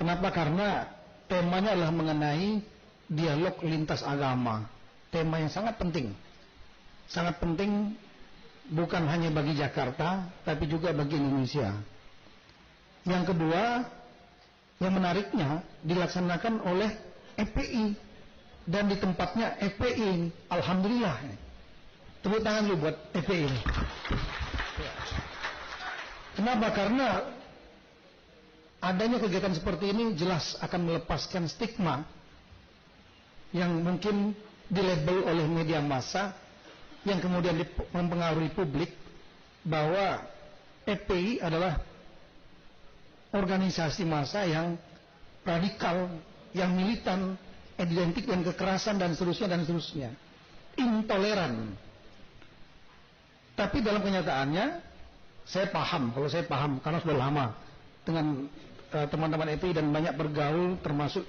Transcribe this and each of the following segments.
Kenapa? Karena temanya adalah mengenai dialog lintas agama. Tema yang sangat penting. Sangat penting bukan hanya bagi Jakarta, tapi juga bagi Indonesia. Yang kedua, yang menariknya dilaksanakan oleh FPI dan di tempatnya FPI. Alhamdulillah. Tepuk tangan dulu buat FPI. Kenapa? Karena adanya kegiatan seperti ini jelas akan melepaskan stigma yang mungkin dilabel oleh media massa yang kemudian mempengaruhi publik bahwa FPI adalah organisasi massa yang radikal, yang militan, identik dengan kekerasan dan seterusnya, intoleran. Tapi dalam kenyataannya saya paham, karena sudah lama dengan teman-teman FPI dan banyak bergaul, termasuk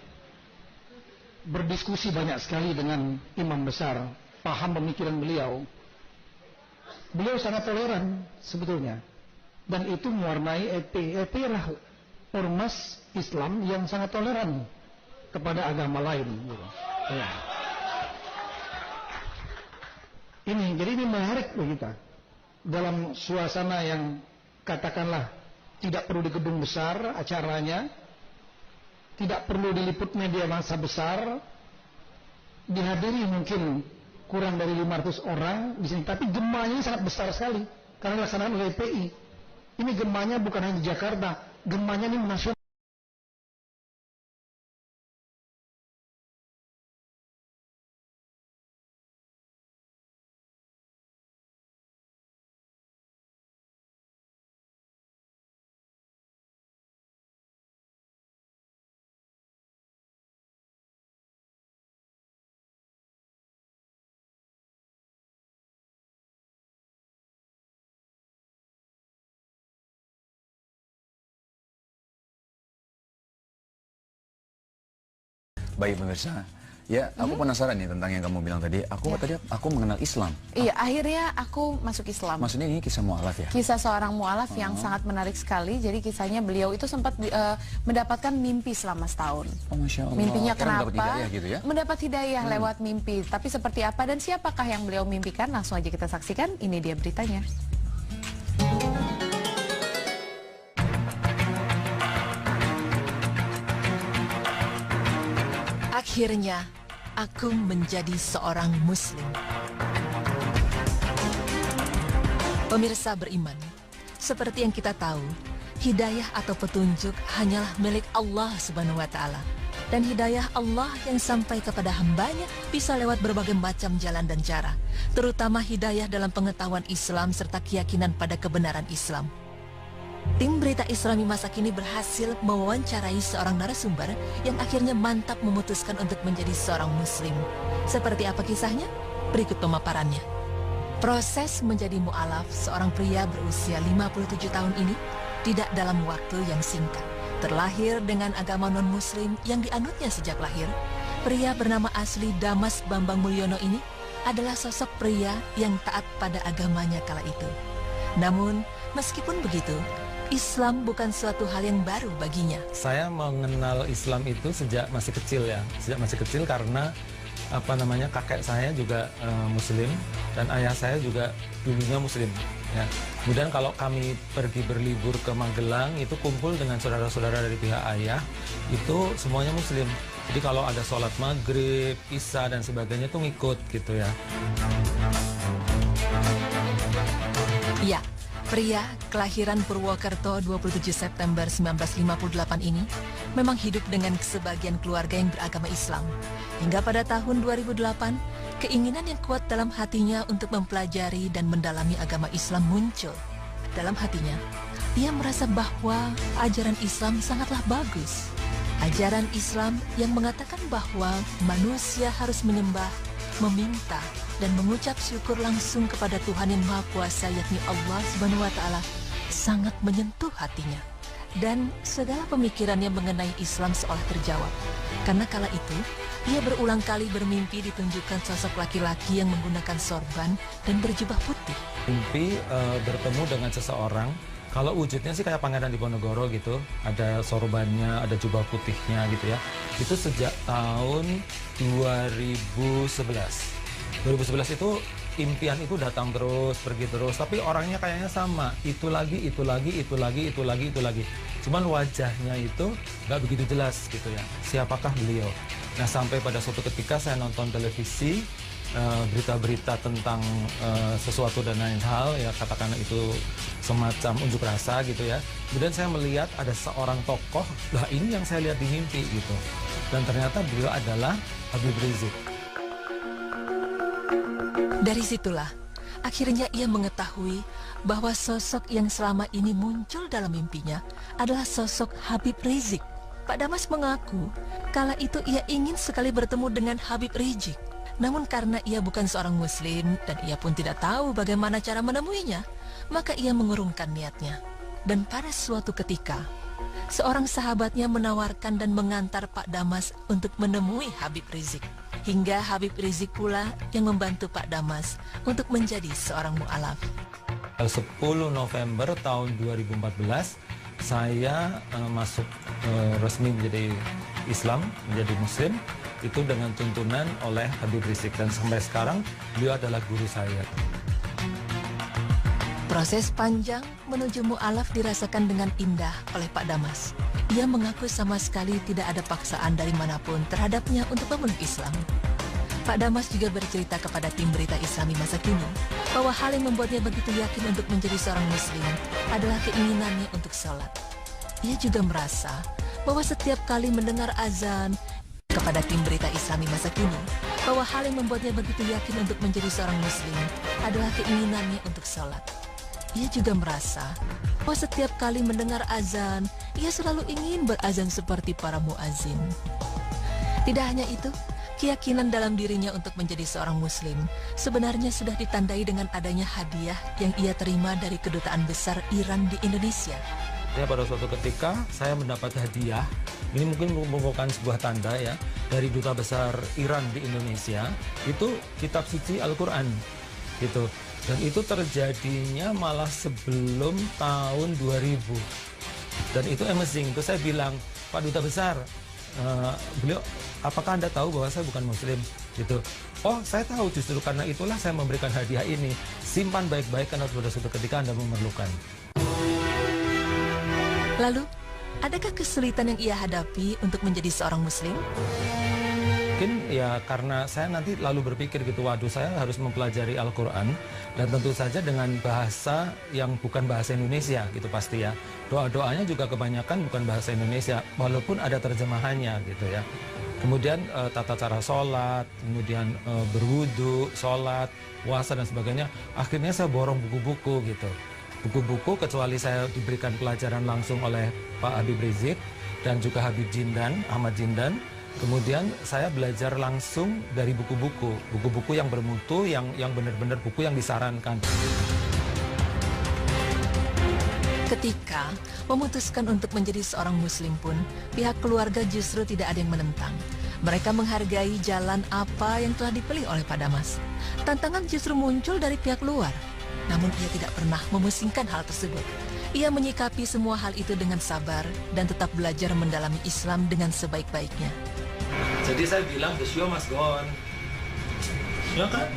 berdiskusi banyak sekali dengan imam besar, paham pemikiran beliau. Beliau sangat toleran sebetulnya, dan itu mewarnai FPI. FPI adalah ormas Islam yang sangat toleran kepada agama lain. Ya. Jadi ini menarik bagi kita dalam suasana yang katakanlah tidak perlu di gedung besar acaranya, tidak perlu diliput media massa besar, dihadiri mungkin kurang dari 500 orang di sini, tapi gemanya sangat besar sekali karena dilaksanakan oleh FPI. Ini gemanya bukan hanya di Jakarta, gemanya ini nasional. Baik pemirsa, ya aku penasaran nih tentang yang kamu bilang tadi. Aku mengenal Islam. Iya, akhirnya aku masuk Islam. Maksudnya ini kisah mu'alaf ya? Kisah seorang mu'alaf yang sangat menarik sekali. Jadi kisahnya beliau itu sempat mendapatkan mimpi selama setahun. Oh, Masya Allah. Mimpinya kenapa? Mendapat hidayah gitu ya? Mendapat hidayah lewat mimpi. Tapi seperti apa dan siapakah yang beliau mimpikan? Langsung aja kita saksikan. Ini dia beritanya. Akhirnya, aku menjadi seorang Muslim. Pemirsa beriman, seperti yang kita tahu, hidayah atau petunjuk hanyalah milik Allah Subhanahu wa Ta'ala. Dan hidayah Allah yang sampai kepada hambanya bisa lewat berbagai macam jalan dan cara, terutama hidayah dalam pengetahuan Islam serta keyakinan pada kebenaran Islam. Tim Berita Islami masa kini berhasil mewawancarai seorang narasumber yang akhirnya mantap memutuskan untuk menjadi seorang Muslim. Seperti apa kisahnya? Berikut pemaparannya. Proses menjadi mu'alaf seorang pria berusia 57 tahun ini tidak dalam waktu yang singkat. Terlahir dengan agama non-Muslim yang dianutnya sejak lahir, pria bernama asli Damas Bambang Mulyono ini adalah sosok pria yang taat pada agamanya kala itu. Namun, meskipun begitu, Islam bukan suatu hal yang baru baginya. Saya mengenal Islam itu sejak masih kecil ya. Sejak masih kecil karena kakek saya juga Muslim dan ayah saya juga dulunya Muslim. Ya. Kemudian kalau kami pergi berlibur ke Magelang itu kumpul dengan saudara-saudara dari pihak ayah itu semuanya Muslim. Jadi kalau ada sholat maghrib, isya dan sebagainya itu ngikut gitu ya. Ya. Pria kelahiran Purwokerto 27 September 1958 ini memang hidup dengan sebagian keluarga yang beragama Islam. Hingga pada tahun 2008, keinginan yang kuat dalam hatinya untuk mempelajari dan mendalami agama Islam muncul. Dalam hatinya, ia merasa bahwa ajaran Islam sangatlah bagus. Ajaran Islam yang mengatakan bahwa manusia harus menyembah, meminta, dan mengucap syukur langsung kepada Tuhan yang Maha Kuasa yakni Allah Subhanahu wa Ta'ala sangat menyentuh hatinya. Dan segala pemikirannya mengenai Islam seolah terjawab. Karena kala itu, ia berulang kali bermimpi ditunjukkan sosok laki-laki yang menggunakan sorban dan berjubah putih. Mimpi bertemu dengan seseorang Kalau wujudnya sih kayak Pangeran Diponegoro gitu, ada sorbannya, ada jubah putihnya gitu ya. Itu sejak tahun 2011. 2011 itu impian itu datang terus, pergi terus, tapi orangnya kayaknya sama, itu lagi, itu lagi, itu lagi, itu lagi, itu lagi. Cuman wajahnya itu nggak begitu jelas gitu ya, siapakah beliau. Nah sampai pada suatu ketika saya nonton televisi, berita-berita tentang sesuatu dan lain hal, ya katakan itu semacam unjuk rasa gitu ya. Kemudian saya melihat ada seorang tokoh, lah ini yang saya lihat di mimpi gitu. Dan ternyata beliau adalah Habib Rizik. Dari situlah, akhirnya ia mengetahui bahwa sosok yang selama ini muncul dalam mimpinya adalah sosok Habib Rizik. Pak Damas mengaku, kala itu ia ingin sekali bertemu dengan Habib Rizik. Namun karena ia bukan seorang muslim dan ia pun tidak tahu bagaimana cara menemuinya, maka ia mengurungkan niatnya. Dan pada suatu ketika, seorang sahabatnya menawarkan dan mengantar Pak Damas untuk menemui Habib Rizik. Hingga Habib Rizik pula yang membantu Pak Damas untuk menjadi seorang mu'alaf. 10 November tahun 2014, saya masuk resmi menjadi Islam, menjadi Muslim, itu dengan tuntunan oleh Habib Rizik. Dan sampai sekarang, beliau adalah guru saya. Proses panjang menuju mu'alaf dirasakan dengan indah oleh Pak Damas. Ia mengaku sama sekali tidak ada paksaan dari manapun terhadapnya untuk memeluk Islam. Pak Damas juga bercerita kepada tim berita Islami masa kini bahwa hal yang membuatnya begitu yakin untuk menjadi seorang muslim adalah keinginannya untuk sholat. Ia juga merasa bahwa setiap kali mendengar azan, kepada tim berita Islami masa kini bahwa hal yang membuatnya begitu yakin untuk menjadi seorang muslim adalah keinginannya untuk sholat. Ia juga merasa bahwa setiap kali mendengar azan, ia selalu ingin berazan seperti para muazin. Tidak hanya itu, keyakinan dalam dirinya untuk menjadi seorang muslim sebenarnya sudah ditandai dengan adanya hadiah yang ia terima dari Kedutaan Besar Iran di Indonesia. Ya, pada suatu ketika saya mendapat hadiah, ini mungkin merupakan sebuah tanda ya, dari Duta Besar Iran di Indonesia, itu kitab suci Al-Quran gitu. Dan itu terjadinya malah sebelum tahun 2000. Dan itu amazing. Itu saya bilang, Pak Duta Besar, beliau, apakah Anda tahu bahwa saya bukan muslim gitu? Oh, saya tahu, justru karena itulah saya memberikan hadiah ini. Simpan baik-baik karena pada suatu ketika Anda memerlukan. Lalu, adakah kesulitan yang ia hadapi untuk menjadi seorang muslim? Mungkin ya karena saya nanti lalu berpikir gitu, waduh saya harus mempelajari Al-Quran dan tentu saja dengan bahasa yang bukan bahasa Indonesia gitu pasti ya. Doa-doanya juga kebanyakan bukan bahasa Indonesia walaupun ada terjemahannya gitu ya. Kemudian tata cara sholat, kemudian berwudu, sholat, puasa dan sebagainya. Akhirnya saya borong buku-buku gitu. Buku-buku kecuali saya diberikan pelajaran langsung oleh Pak Habib Rizik dan juga Habib Jindan, Ahmad Jindan. Kemudian saya belajar langsung dari buku-buku, buku-buku yang bermutu, yang benar-benar buku yang disarankan. Ketika memutuskan untuk menjadi seorang muslim pun, pihak keluarga justru tidak ada yang menentang. Mereka menghargai jalan apa yang telah dipilih oleh Pak Damas. Tantangan justru muncul dari pihak luar, namun ia tidak pernah memusingkan hal tersebut. Ia menyikapi semua hal itu dengan sabar dan tetap belajar mendalami Islam dengan sebaik-baiknya. Jadi saya bilang, the show must go on. Ya kan?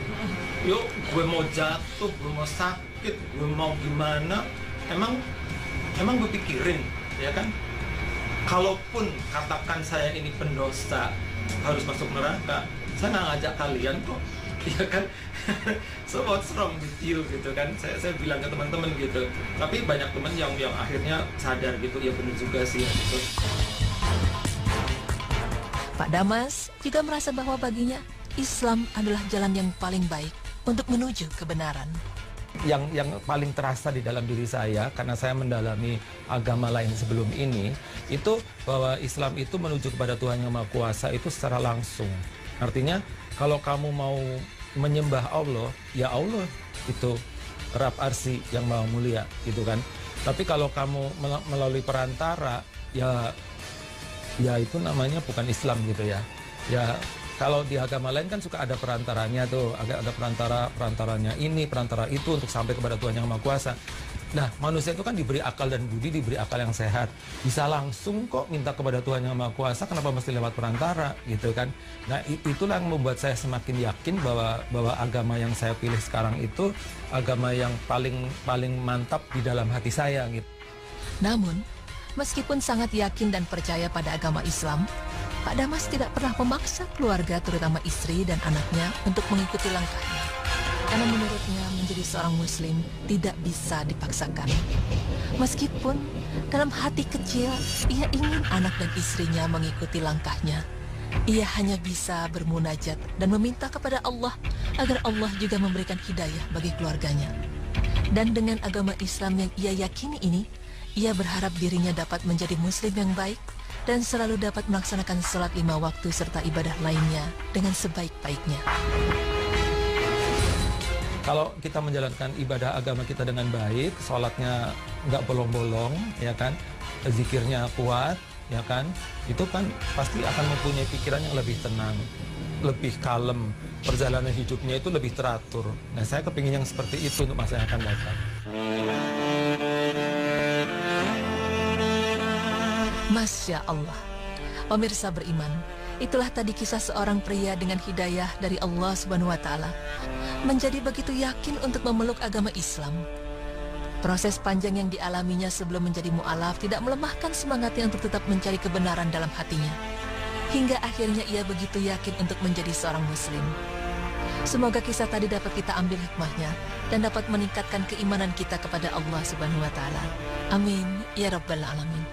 Yuk, gue mau jatuh, gue mau sakit, gue mau gimana. Emang gue pikirin, ya kan? Kalaupun katakan saya ini pendosa, harus masuk neraka, saya nggak ngajak kalian kok. Ya kan? So what's wrong with you gitu kan? Saya bilang ke teman-teman gitu. Tapi banyak teman yang akhirnya sadar gitu, ya benar juga sih ya, gitu. Pak Damas juga merasa bahwa baginya Islam adalah jalan yang paling baik untuk menuju kebenaran. Yang paling terasa di dalam diri saya karena saya mendalami agama lain sebelum ini, itu bahwa Islam itu menuju kepada Tuhan Yang Maha Kuasa itu secara langsung. Artinya kalau kamu mau menyembah Allah, ya Allah itu Rabb Arsy yang Maha Mulia gitu kan. Tapi kalau kamu melalui perantara, ya itu namanya bukan Islam gitu ya. Ya kalau di agama lain kan suka ada perantaranya tuh, ada perantaranya ini, perantara itu untuk sampai kepada Tuhan Yang Maha Kuasa. Nah, manusia itu kan diberi akal dan budi, diberi akal yang sehat. Bisa langsung kok minta kepada Tuhan Yang Maha Kuasa, kenapa mesti lewat perantara, gitu kan. Nah, itulah yang membuat saya semakin yakin bahwa agama yang saya pilih sekarang itu agama yang paling mantap di dalam hati saya, gitu. Namun, meskipun sangat yakin dan percaya pada agama Islam, Pak Damas tidak pernah memaksa keluarga, terutama istri dan anaknya, untuk mengikuti langkahnya. Karena menurutnya menjadi seorang muslim tidak bisa dipaksakan. Meskipun dalam hati kecil ia ingin anak dan istrinya mengikuti langkahnya, ia hanya bisa bermunajat dan meminta kepada Allah agar Allah juga memberikan hidayah bagi keluarganya. Dan dengan agama Islam yang ia yakini ini, ia berharap dirinya dapat menjadi muslim yang baik dan selalu dapat melaksanakan sholat 5 waktu serta ibadah lainnya dengan sebaik-baiknya. Kalau kita menjalankan ibadah agama kita dengan baik, sholatnya nggak bolong-bolong, ya kan, zikirnya kuat, ya kan, itu kan pasti akan mempunyai pikiran yang lebih tenang, lebih kalem, perjalanan hidupnya itu lebih teratur. Nah, saya kepingin yang seperti itu untuk masa yang akan datang. Masya Allah, pemirsa beriman, itulah tadi kisah seorang pria dengan hidayah dari Allah Subhanahu wa Ta'ala, menjadi begitu yakin untuk memeluk agama Islam. Proses panjang yang dialaminya sebelum menjadi mu'alaf tidak melemahkan semangatnya untuk tetap mencari kebenaran dalam hatinya, hingga akhirnya ia begitu yakin untuk menjadi seorang muslim. Semoga kisah tadi dapat kita ambil hikmahnya dan dapat meningkatkan keimanan kita kepada Allah Subhanahu wa Ta'ala. Amin ya rabbal alamin.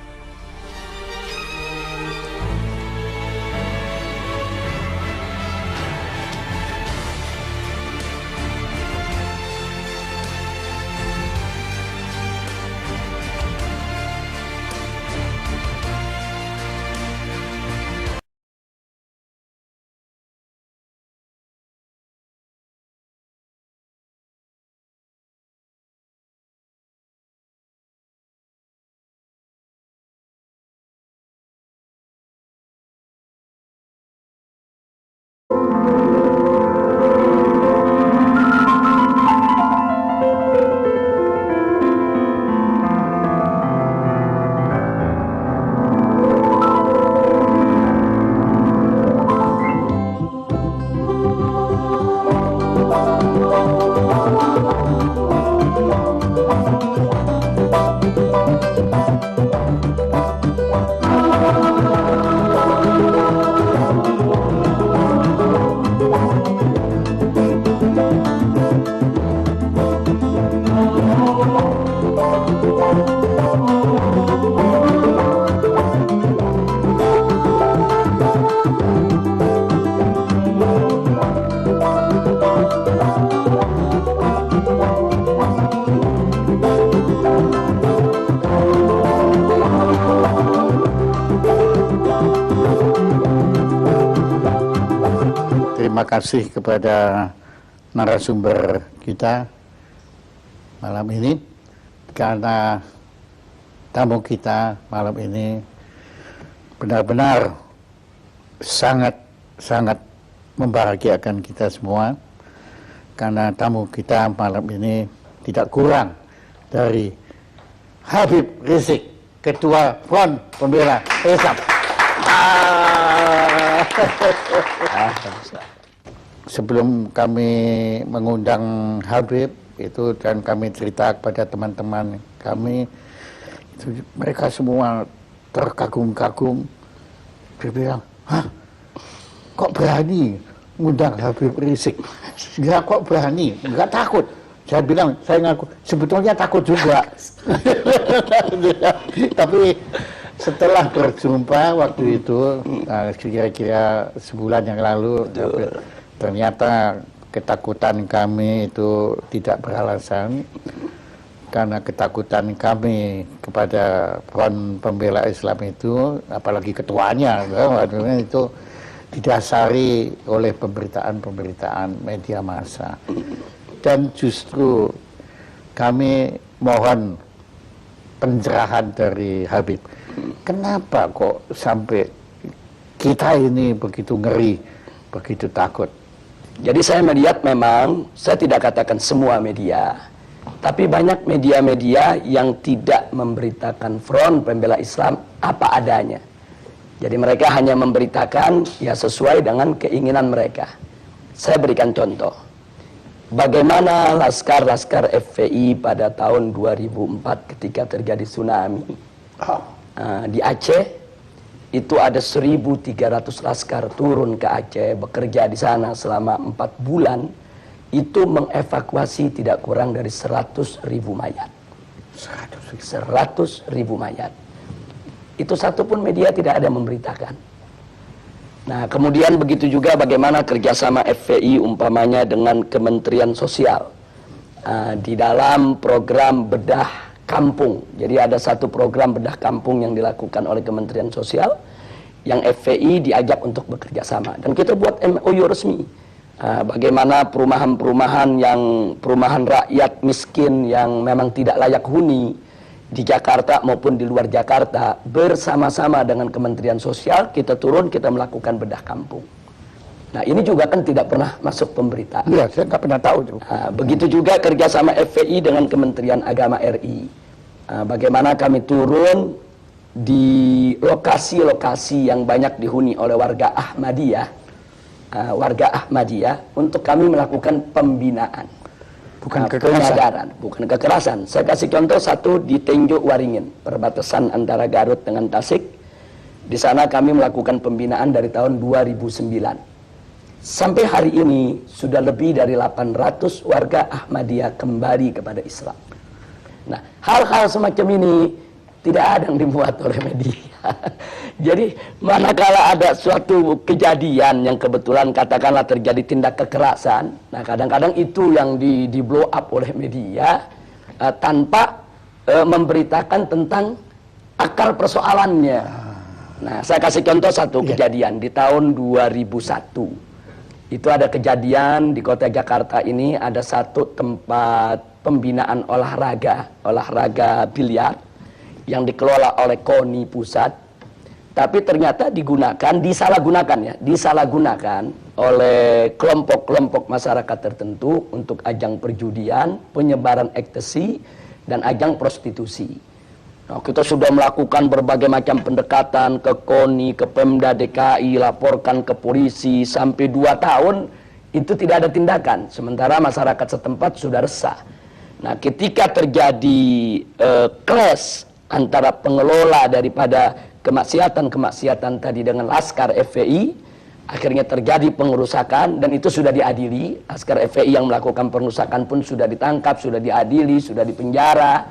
Terima kasih kepada narasumber kita malam ini, karena tamu kita malam ini benar-benar sangat membahagiakan kita semua, karena tamu kita malam ini tidak kurang dari Habib Rizik, Ketua Front Pembela Islam. Sebelum kami mengundang Habib itu dan kami cerita kepada teman-teman kami, itu mereka semua terkagum-kagum. Dia bilang, hah, kok berani ngundang Habib Rizik? Enggak, kok berani? Enggak takut? Saya bilang, saya ngaku, sebetulnya takut juga. Tapi setelah berjumpa waktu itu, kira-kira sebulan yang lalu, ternyata ketakutan kami itu tidak beralasan, karena ketakutan kami kepada Front Pembela Islam itu, apalagi ketuanya, itu didasari oleh pemberitaan-pemberitaan media massa. Dan justru kami mohon pencerahan dari Habib. Kenapa kok sampai kita ini begitu ngeri, begitu takut? Jadi saya melihat memang, saya tidak katakan semua media, Tapi banyak media-media yang tidak memberitakan Front Pembela Islam apa adanya. Jadi mereka hanya memberitakan ya sesuai dengan keinginan mereka. Saya berikan contoh. Bagaimana laskar-laskar FPI pada tahun 2004 ketika terjadi tsunami. Di Aceh, itu ada 1.300 laskar turun ke Aceh, bekerja di sana selama 4 bulan. Itu mengevakuasi tidak kurang dari 100.000 mayat. 100.000 mayat. Itu satu pun media tidak ada memberitakan. Nah, kemudian begitu juga bagaimana kerjasama FPI umpamanya dengan Kementerian Sosial di dalam program bedah kampung. Jadi ada satu program bedah kampung yang dilakukan oleh Kementerian Sosial yang FPI diajak untuk bekerja sama. Dan kita buat MOU resmi. Bagaimana perumahan rakyat miskin yang memang tidak layak huni di Jakarta maupun di luar Jakarta, bersama-sama dengan Kementerian Sosial kita turun, kita melakukan bedah kampung. Nah, ini juga kan tidak pernah masuk pemberitaan. Iya, saya nggak pernah tahu. Begitu juga kerjasama FPI dengan Kementerian Agama RI. Bagaimana kami turun di lokasi-lokasi yang banyak dihuni oleh warga Ahmadiyah, untuk kami melakukan pembinaan, bukan kekerasan. Bukan kekerasan. Saya kasih contoh satu di Tenjo Waringin, perbatasan antara Garut dengan Tasik. Di sana kami melakukan pembinaan dari tahun 2009. Sampai hari ini sudah lebih dari 800 warga Ahmadiyah kembali kepada Islam. Nah, hal-hal semacam ini tidak ada yang dimuat oleh media. Jadi manakala ada suatu kejadian yang kebetulan katakanlah terjadi tindak kekerasan, nah kadang-kadang itu yang di blow up oleh media tanpa memberitakan tentang akar persoalannya. Nah, saya kasih contoh satu kejadian di tahun 2001. Itu ada kejadian di kota Jakarta ini, ada satu tempat pembinaan olahraga biliar yang dikelola oleh KONI pusat, tapi ternyata disalahgunakan oleh kelompok-kelompok masyarakat tertentu untuk ajang perjudian, penyebaran ekstasi, dan ajang prostitusi. Nah, kita sudah melakukan berbagai macam pendekatan ke KONI, ke Pemda DKI, laporkan ke polisi, sampai 2 tahun itu tidak ada tindakan, sementara masyarakat setempat sudah resah. Nah, ketika terjadi clash antara pengelola daripada kemaksiatan tadi dengan laskar FPI, akhirnya terjadi pengerusakan, dan itu sudah diadili. Laskar FPI yang melakukan pengerusakan pun sudah ditangkap, sudah diadili, sudah dipenjara.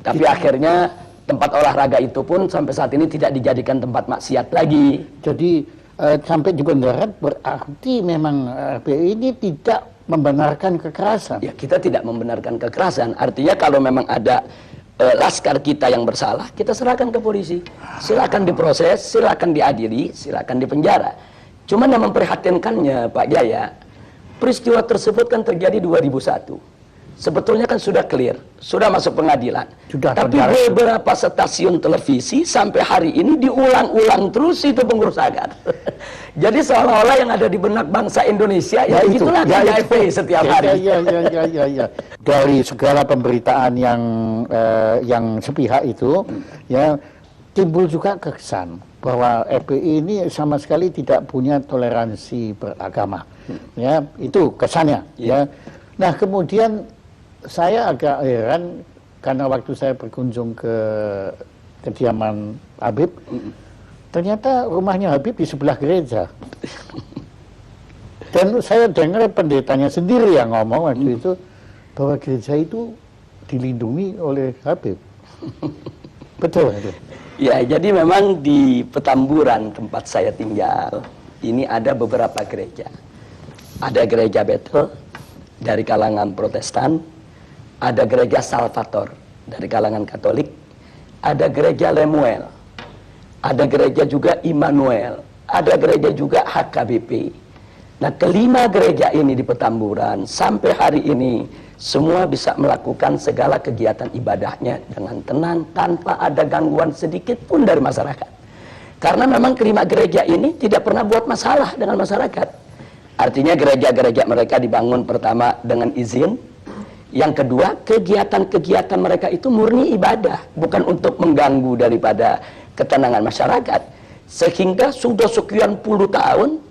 Tapi akhirnya tempat olahraga itu pun sampai saat ini tidak dijadikan tempat maksiat lagi. Jadi sampai di Bundaran berarti memang FPI ini tidak membenarkan kekerasan. Ya, kita tidak membenarkan kekerasan. Artinya kalau memang ada laskar kita yang bersalah, kita serahkan ke polisi. Silakan diproses, silakan diadili, silakan dipenjara. Cuman yang memprihatinkannya, Pak Jaya, peristiwa tersebut kan terjadi 2001. Sebetulnya kan sudah clear, sudah masuk pengadilan. Tapi beberapa stasiun televisi sampai hari ini diulang-ulang terus itu pengerusakan. Jadi seolah-olah yang ada di benak bangsa Indonesia ya itulah kerja FPI setiap hari. Ya. Dari segala pemberitaan yang sepihak itu, ya timbul juga kesan bahwa FPI ini sama sekali tidak punya toleransi beragama. Ya, itu kesannya. Ya. Nah, kemudian saya agak heran karena waktu saya berkunjung ke kediaman Habib, ternyata rumahnya Habib di sebelah gereja. Dan saya dengar pendetanya sendiri yang ngomong waktu itu bahwa gereja itu dilindungi oleh Habib. Betul itu? Ya, jadi memang di Petamburan tempat saya tinggal ini ada beberapa gereja. Ada gereja Bethel dari kalangan Protestan, ada gereja Salvator dari kalangan Katolik, ada gereja Lemuel, ada gereja juga Immanuel, ada gereja juga HKBP. Nah, kelima gereja ini di Petamburan sampai hari ini semua bisa melakukan segala kegiatan ibadahnya dengan tenang tanpa ada gangguan sedikit pun dari masyarakat. Karena memang kelima gereja ini tidak pernah buat masalah dengan masyarakat. Artinya gereja-gereja mereka dibangun pertama dengan izin, Yang kedua, kegiatan-kegiatan mereka itu murni ibadah, bukan untuk mengganggu daripada ketenangan masyarakat. Sehingga sudah sekian puluh tahun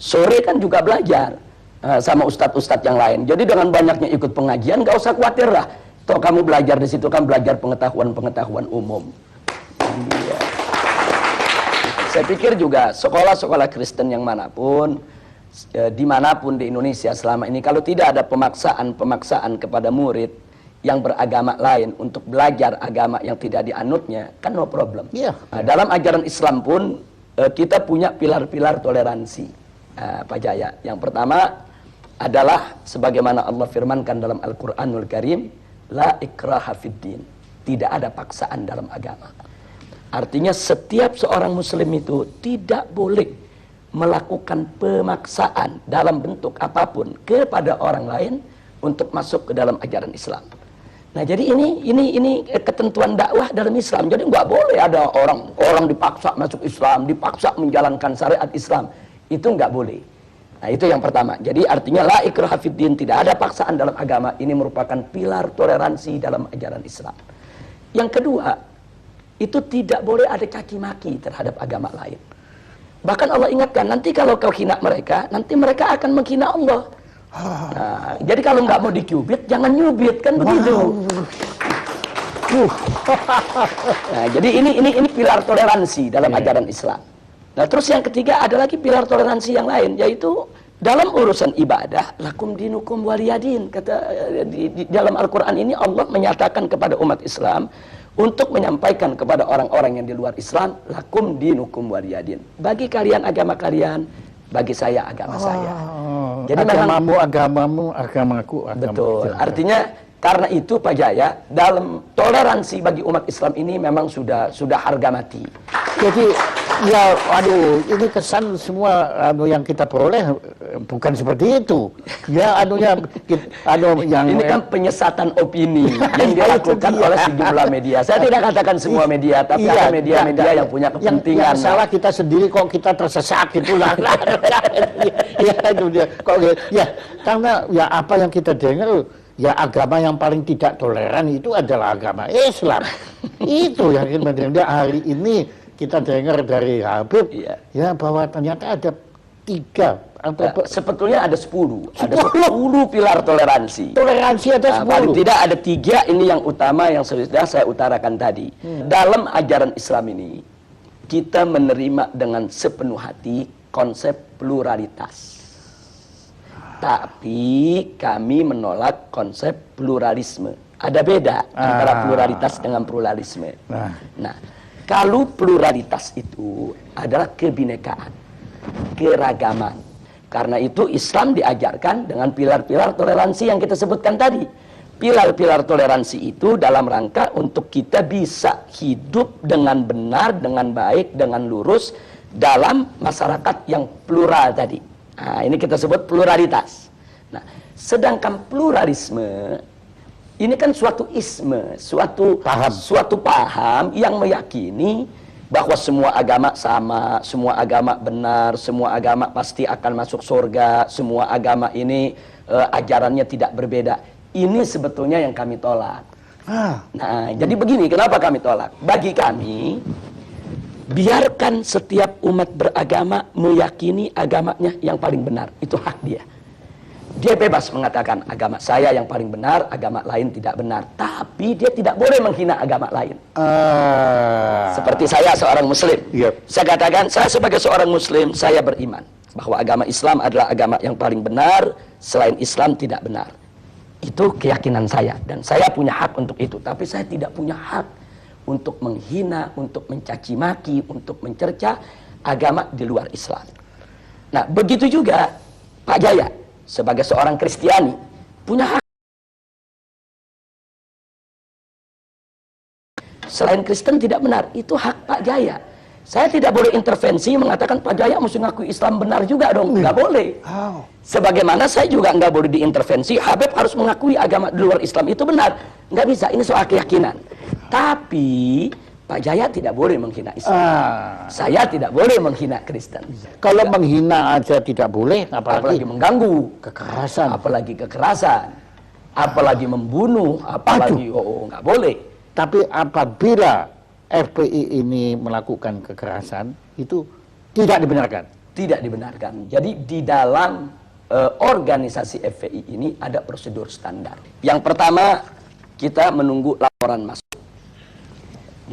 sore kan juga belajar sama ustadz-ustadz yang lain. Jadi dengan banyaknya ikut pengajian, nggak usah khawatir lah. Toh kamu belajar di situ kan belajar pengetahuan-pengetahuan umum. Iya. Saya pikir juga sekolah-sekolah Kristen yang manapun, dimanapun di Indonesia selama ini, kalau tidak ada pemaksaan kepada murid yang beragama lain untuk belajar agama yang tidak dianutnya, kan no problem. Iya. Nah, dalam ajaran Islam pun kita punya pilar-pilar toleransi, Pak Jaya. Yang pertama adalah sebagaimana Allah firmankan dalam Al-Quranul Karim, la ikraha fiddin, tidak ada paksaan dalam agama. Artinya setiap seorang muslim itu tidak boleh melakukan pemaksaan dalam bentuk apapun kepada orang lain untuk masuk ke dalam ajaran Islam. Nah, jadi ini ketentuan dakwah dalam Islam. Jadi nggak boleh ada orang dipaksa masuk Islam, dipaksa menjalankan syariat Islam. Itu nggak boleh. Nah, itu yang pertama. Jadi artinya la ikraha fiddin, tidak ada paksaan dalam agama. Ini merupakan pilar toleransi dalam ajaran Islam. Yang kedua, itu tidak boleh ada caci maki terhadap agama lain. Bahkan Allah ingatkan, nanti kalau kau hina mereka, nanti mereka akan menghina Allah. Nah, jadi kalau nggak mau dicubit, jangan nyubit, kan begitu. Nah, jadi ini pilar toleransi dalam ajaran Islam. Nah, terus yang ketiga ada lagi pilar toleransi yang lain, yaitu dalam urusan ibadah, lakum dinukum waliyadin. Kata di dalam Al-Quran ini Allah menyatakan kepada umat Islam untuk menyampaikan kepada orang-orang yang di luar Islam, lakum dinukum waliyadin. Bagi kalian agama kalian, bagi saya agama saya. Jadi agamamu, agamamu, agamaku, agamaku. Betul. Artinya karena itu Pak Jaya, dalam toleransi bagi umat Islam ini memang sudah harga mati. Jadi ya, aduh, ini kesan semua yang kita peroleh bukan seperti itu. Ya, yang ini kan penyesatan opini yang dilakukan oleh sejumlah media. Saya tidak katakan semua media, tapi ada media-media yang punya kepentingan. Yang salah kita sendiri kok kita tersesat itulah. Ya, itu dia. Kok ya, karena ya apa yang kita dengar, ya agama yang paling tidak toleran itu adalah agama Islam. Itu yang kita hari ini kita dengar dari Habib, ya bahwa ternyata ada 3 atau sebetulnya ada 10. Ada 10 pilar toleransi. Toleransi ada 10. Paling tidak ada 3, ini yang utama yang sudah saya utarakan tadi. Dalam ajaran Islam ini, kita menerima dengan sepenuh hati konsep pluralitas. Tapi kami menolak konsep pluralisme. Ada beda antara pluralitas dengan pluralisme. Nah, kalau pluralitas itu adalah kebinekaan, keragaman. Karena itu Islam diajarkan dengan pilar-pilar toleransi yang kita sebutkan tadi. pilar-pilar toleransi itu dalam rangka untuk kita bisa hidup dengan benar, dengan baik, dengan lurus dalam masyarakat yang plural tadi. Nah, ini kita sebut pluralitas. Nah, sedangkan pluralisme ini kan suatu isme, suatu paham yang meyakini bahwa semua agama sama, semua agama benar, semua agama pasti akan masuk surga, semua agama ini ajarannya tidak berbeda. Ini sebetulnya yang kami tolak. Nah, jadi begini, kenapa kami tolak? Bagi kami, biarkan setiap umat beragama meyakini agamanya yang paling benar. Itu hak dia. Dia bebas mengatakan agama saya yang paling benar, agama lain tidak benar. Tapi dia tidak boleh menghina agama lain. Seperti saya seorang muslim. Saya katakan, saya sebagai seorang muslim, saya beriman bahwa agama Islam adalah agama yang paling benar, selain Islam tidak benar. Itu keyakinan saya, dan saya punya hak untuk itu. Tapi saya tidak punya hak untuk menghina, untuk mencaci maki, untuk mencerca agama di luar Islam. Nah, begitu juga Pak Jaya sebagai seorang Kristiani punya hak. Selain Kristen tidak benar, itu hak Pak Jaya. Saya tidak boleh intervensi mengatakan Pak Jaya mesti ngaku Islam benar juga dong. Nggak boleh. Sebagaimana saya juga nggak boleh diintervensi, Habib harus mengakui agama di luar Islam itu benar. Nggak bisa, ini soal keyakinan. Tapi Pak Jaya tidak boleh menghina Islam. Saya tidak boleh menghina Kristen. Kalau menghina aja tidak boleh, apalagi mengganggu, kekerasan, apalagi membunuh, apalagi nggak boleh. Tapi apabila FPI ini melakukan kekerasan, itu tidak dibenarkan. Tidak dibenarkan. Jadi di dalam organisasi FPI ini ada prosedur standar. Yang pertama, kita menunggu laporan masuk.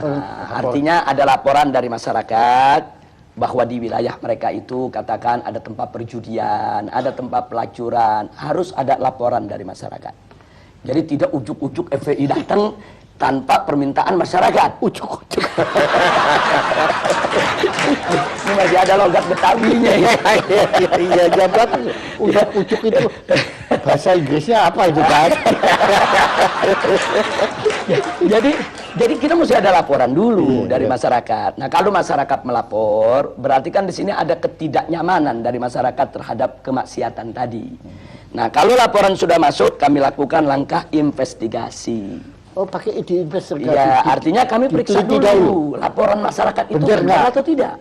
Nah, artinya ada laporan dari masyarakat bahwa di wilayah mereka itu katakan ada tempat perjudian, ada tempat pelacuran, harus ada laporan dari masyarakat. Jadi tidak ujuk-ujuk FPI datang tanpa permintaan masyarakat. Ujuk-ujuk. Ini masih ada logat Betawinya ya. Iya, jabat. Ujuk-ujuk itu bahasa Inggrisnya apa itu, Pak? Jadi kita mesti ada laporan dulu dari masyarakat. Nah, kalau masyarakat melapor, berarti kan di sini ada ketidaknyamanan dari masyarakat terhadap kemaksiatan tadi. Nah, kalau laporan sudah masuk, kami lakukan langkah investigasi. Oh, pakai ide investigasi. Ya, artinya kami periksa dulu laporan masyarakat itu benar atau tidak.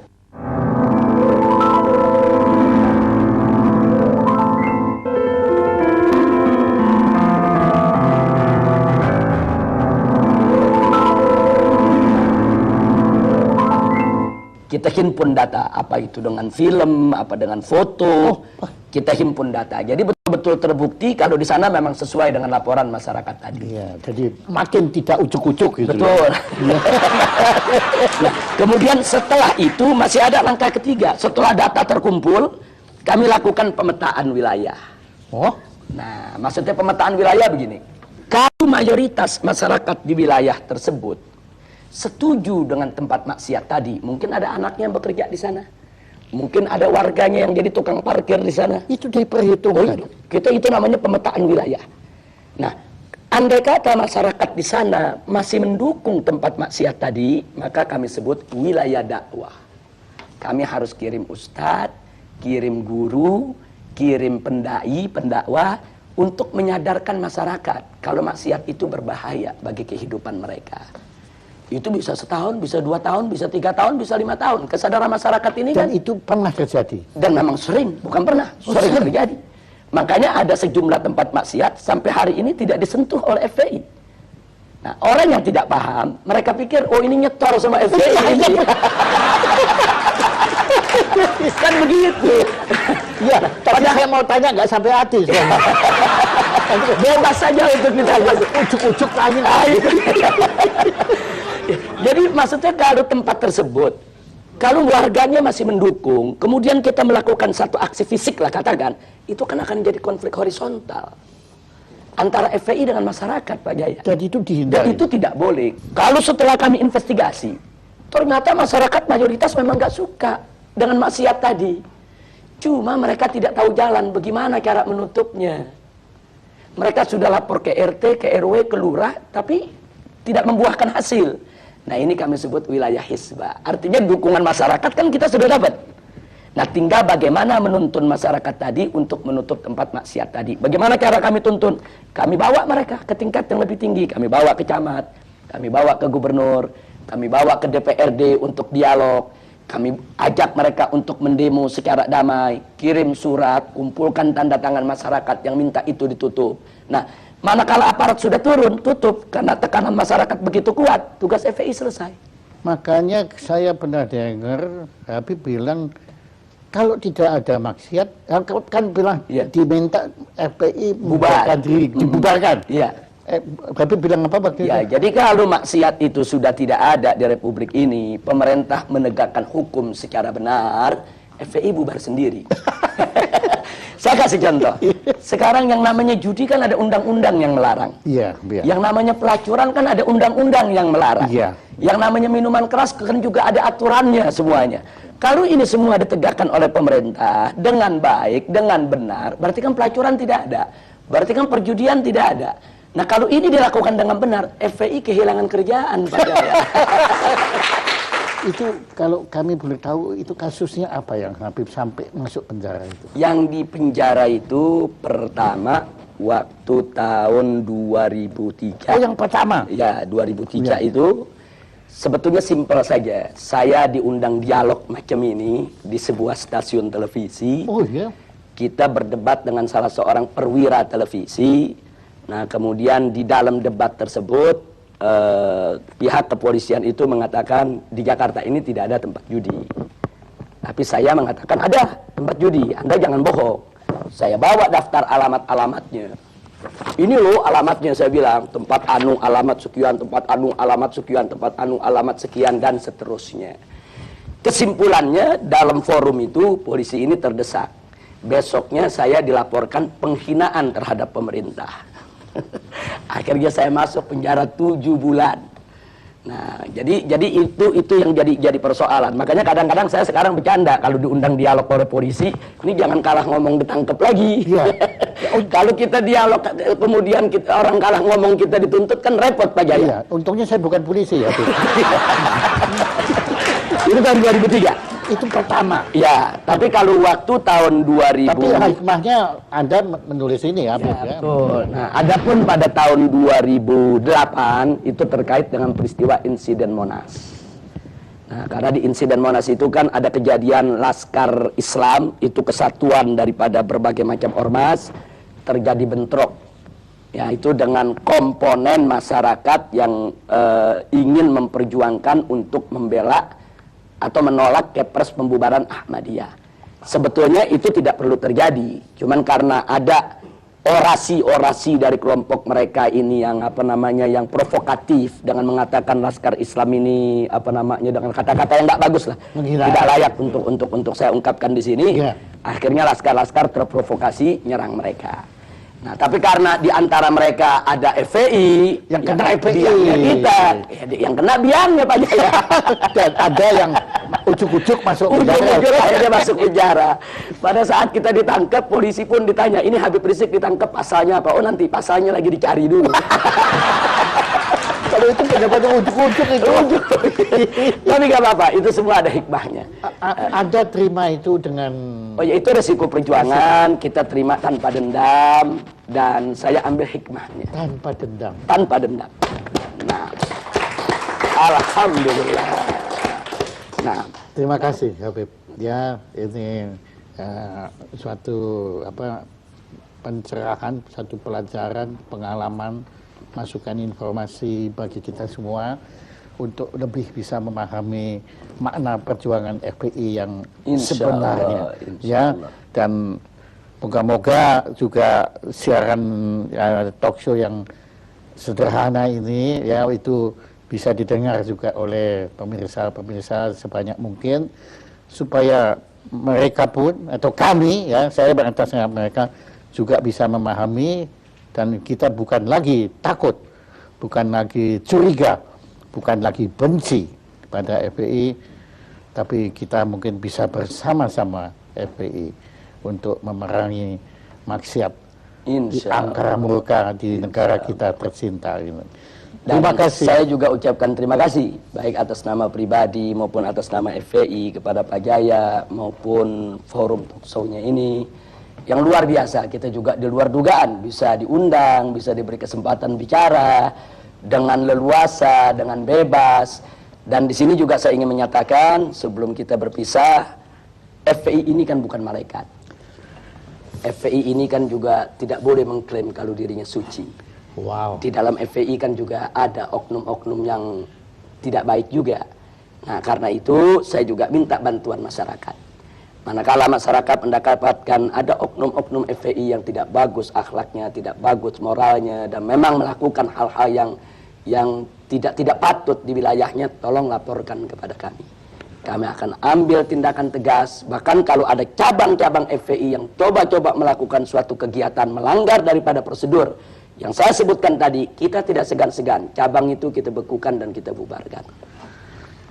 Kita himpun data, apa itu dengan film, apa dengan foto, kita himpun data. Jadi betul-betul terbukti kalau di sana memang sesuai dengan laporan masyarakat tadi. Iya, jadi makin tidak ujuk-ujuk gitu. Betul. Nah, kemudian setelah itu masih ada langkah ketiga. Setelah data terkumpul, kami lakukan pemetaan wilayah. Nah, maksudnya pemetaan wilayah begini. Kalau mayoritas masyarakat di wilayah tersebut setuju dengan tempat maksiat tadi, mungkin ada anaknya yang bekerja di sana, mungkin ada warganya yang jadi tukang parkir di sana, itu diperhitungkan. Itu namanya pemetaan wilayah. Nah, andai kata masyarakat di sana masih mendukung tempat maksiat tadi, maka kami sebut wilayah dakwah. Kami harus kirim ustadz, kirim guru, kirim pendai, pendakwah untuk menyadarkan masyarakat kalau maksiat itu berbahaya bagi kehidupan mereka. Itu bisa setahun, bisa 2 tahun, bisa 3 tahun, bisa 5 tahun. Kesadaran masyarakat ini dan itu pernah terjadi. Dan memang sering, bukan pernah, sering terjadi. Makanya ada sejumlah tempat maksiat sampai hari ini tidak disentuh oleh FPI. Nah, orang yang tidak paham, mereka pikir, oh ini nyetor sama FPI. Kan begitu. Ya, tapi saya mau tanya nggak sampai hati. Bebas saja untuk ditanya. Ujuk-ujuk tanya. Jadi maksudnya kalau tempat tersebut, kalau warganya masih mendukung, kemudian kita melakukan satu aksi fisik lah katakan, itu kan akan jadi konflik horizontal antara FPI dengan masyarakat, Pak Jaya. Dan itu dihindari. Dan itu tidak boleh. Kalau setelah kami investigasi, ternyata masyarakat mayoritas memang nggak suka dengan maksiat tadi. Cuma mereka tidak tahu jalan bagaimana cara menutupnya. Mereka sudah lapor ke RT, ke RW, ke lurah, tapi tidak membuahkan hasil. Nah, ini kami sebut wilayah hisbah. Artinya dukungan masyarakat kan kita sudah dapat. Nah, tinggal bagaimana menuntun masyarakat tadi untuk menutup tempat maksiat tadi. Bagaimana cara kami tuntun? Kami bawa mereka ke tingkat yang lebih tinggi. Kami bawa ke camat, kami bawa ke gubernur, kami bawa ke DPRD untuk dialog. Kami ajak mereka untuk mendemo secara damai, kirim surat, kumpulkan tanda tangan masyarakat yang minta itu ditutup. Nah, manakala aparat sudah turun, tutup. Karena tekanan masyarakat begitu kuat, tugas FPI selesai. Makanya saya pernah dengar Habib bilang, kalau tidak ada maksiat, kan bilang diminta FPI bubarkan diri, dibubarkan. Iya. Habib bilang apa waktu ya, itu? jadi kalau maksiat itu sudah tidak ada di Republik ini, pemerintah menegakkan hukum secara benar, FPI bubar sendiri. Saya kasih contoh. Sekarang yang namanya judi kan ada undang-undang yang melarang. Iya, iya. Yang namanya pelacuran kan ada undang-undang yang melarang. Iya. Yang namanya minuman keras kan juga ada aturannya semuanya. Kalau ini semua ditegakkan oleh pemerintah dengan baik, dengan benar, berarti kan pelacuran tidak ada. Berarti kan perjudian tidak ada. Nah, kalau ini dilakukan dengan benar, FPI kehilangan kerjaan Pak Jaya. Itu kalau kami boleh tahu, itu kasusnya apa yang Habib sampai masuk penjara itu? Yang di penjara itu pertama waktu tahun 2003. Oh, yang pertama? Ya, 2003 itu sebetulnya simpel saja. Saya diundang dialog macam ini di sebuah stasiun televisi. Oh iya. Kita berdebat dengan salah seorang perwira televisi. Nah, kemudian di dalam debat tersebut pihak kepolisian itu mengatakan di Jakarta ini tidak ada tempat judi. Tapi saya mengatakan ada tempat judi, Anda jangan bohong. Saya bawa daftar alamat-alamatnya. Ini loh alamatnya, saya bilang, tempat anu alamat sekian, tempat anu alamat sekian, tempat anu alamat sekian, dan seterusnya. Kesimpulannya, dalam forum itu polisi ini terdesak. Besoknya saya dilaporkan penghinaan terhadap pemerintah. Akhirnya saya masuk penjara 7 bulan. Nah, jadi itu yang jadi persoalan. Makanya kadang-kadang saya sekarang bercanda kalau diundang dialog oleh polisi, ini jangan kalah ngomong ditangkap lagi. Ya. Kalau kita dialog kemudian orang kalah ngomong kita dituntut kan repot Pak Jaya. Iya, untungnya saya bukan polisi ya. Itu tahun 2003. Itu pertama. Ya, tapi kalau waktu tahun 2000. Tapi hikmahnya Anda menulis ini ya, ya, betul. Nah, adapun pada tahun 2008 itu terkait dengan peristiwa insiden Monas. Nah, karena di insiden Monas itu kan ada kejadian Laskar Islam, itu kesatuan daripada berbagai macam ormas, terjadi bentrok. Ya, itu dengan komponen masyarakat yang ingin memperjuangkan untuk membela atau menolak Kepres pembubaran Ahmadiyah. Sebetulnya itu tidak perlu terjadi, cuman karena ada orasi-orasi dari kelompok mereka ini yang yang provokatif dengan mengatakan Laskar Islam ini dengan kata-kata yang nggak bagus lah, tidak layak untuk saya ungkapkan di sini. Akhirnya laskar-laskar terprovokasi nyerang mereka. Nah, tapi karena di antara mereka ada FPI, yang kena FPI, kita, yang kena biangnya Pak Jaya. Dan ada yang ujuk-ujuk masuk penjara. Ujuk-ujuk akhirnya masuk penjara. Pada saat kita ditangkap, polisi pun ditanya, ini Habib Rizik ditangkap pasalnya apa? Oh, nanti pasalnya lagi dicari dulu. Kalau itu pejabatnya ujuk-ujuk itu. Tapi nggak apa-apa, itu semua ada hikmahnya. Anda terima itu dengan... Oh ya, itu resiko perjuangan, kita terima tanpa dendam, dan saya ambil hikmahnya. Tanpa dendam? Tanpa dendam. Nah, alhamdulillah. Nah, terima kasih Habib. Ya, ini suatu pencerahan, satu pelajaran, pengalaman, masukan informasi bagi kita semua untuk lebih bisa memahami makna perjuangan FPI yang sebenarnya. Ya, dan moga-moga juga siaran talk show yang sederhana ini ya itu bisa didengar juga oleh pemirsa-pemirsa sebanyak mungkin supaya mereka pun atau kami ya, saya beratasnya mereka juga bisa memahami. Dan kita bukan lagi takut, bukan lagi curiga, bukan lagi benci pada FPI, tapi kita mungkin bisa bersama-sama FPI untuk memerangi maksiat di angkara murka di negara kita tercinta. Gitu. Dan Terima kasih. saya juga ucapkan terima kasih baik atas nama pribadi maupun atas nama FPI kepada Pak Jaya maupun forum talkshow-nya ini yang luar biasa. Kita juga di luar dugaan bisa diundang, bisa diberi kesempatan bicara dengan leluasa, dengan bebas. Dan di sini juga saya ingin menyatakan sebelum kita berpisah, FPI ini kan bukan malaikat. FPI ini kan juga tidak boleh mengklaim kalau dirinya suci. Wow. Di dalam FPI kan juga ada oknum-oknum yang tidak baik juga. Nah, karena itu saya juga minta bantuan masyarakat. Manakala masyarakat mendapatkan ada oknum-oknum FPI yang tidak bagus akhlaknya, tidak bagus moralnya, dan memang melakukan hal-hal yang tidak patut di wilayahnya, tolong laporkan kepada kami. Kami akan ambil tindakan tegas. Bahkan kalau ada cabang-cabang FPI yang coba-coba melakukan suatu kegiatan melanggar daripada prosedur yang saya sebutkan tadi, kita tidak segan-segan. Cabang itu kita bekukan dan kita bubarkan.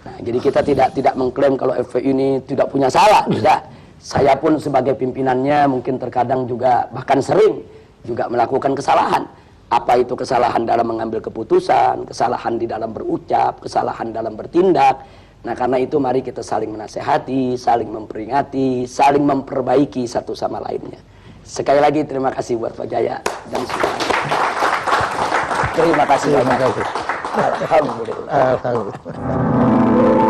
Nah, jadi kita tidak mengklaim kalau FPI ini tidak punya salah. Tidak. Saya pun sebagai pimpinannya mungkin terkadang juga bahkan sering juga melakukan kesalahan. Apa itu kesalahan dalam mengambil keputusan, kesalahan di dalam berucap, kesalahan dalam bertindak. Nah, karena itu mari kita saling menasehati, saling memperingati, saling memperbaiki satu sama lainnya. Sekali lagi terima kasih buat Pak Jaya dan semuanya. Terima kasih banyak. Alhamdulillah.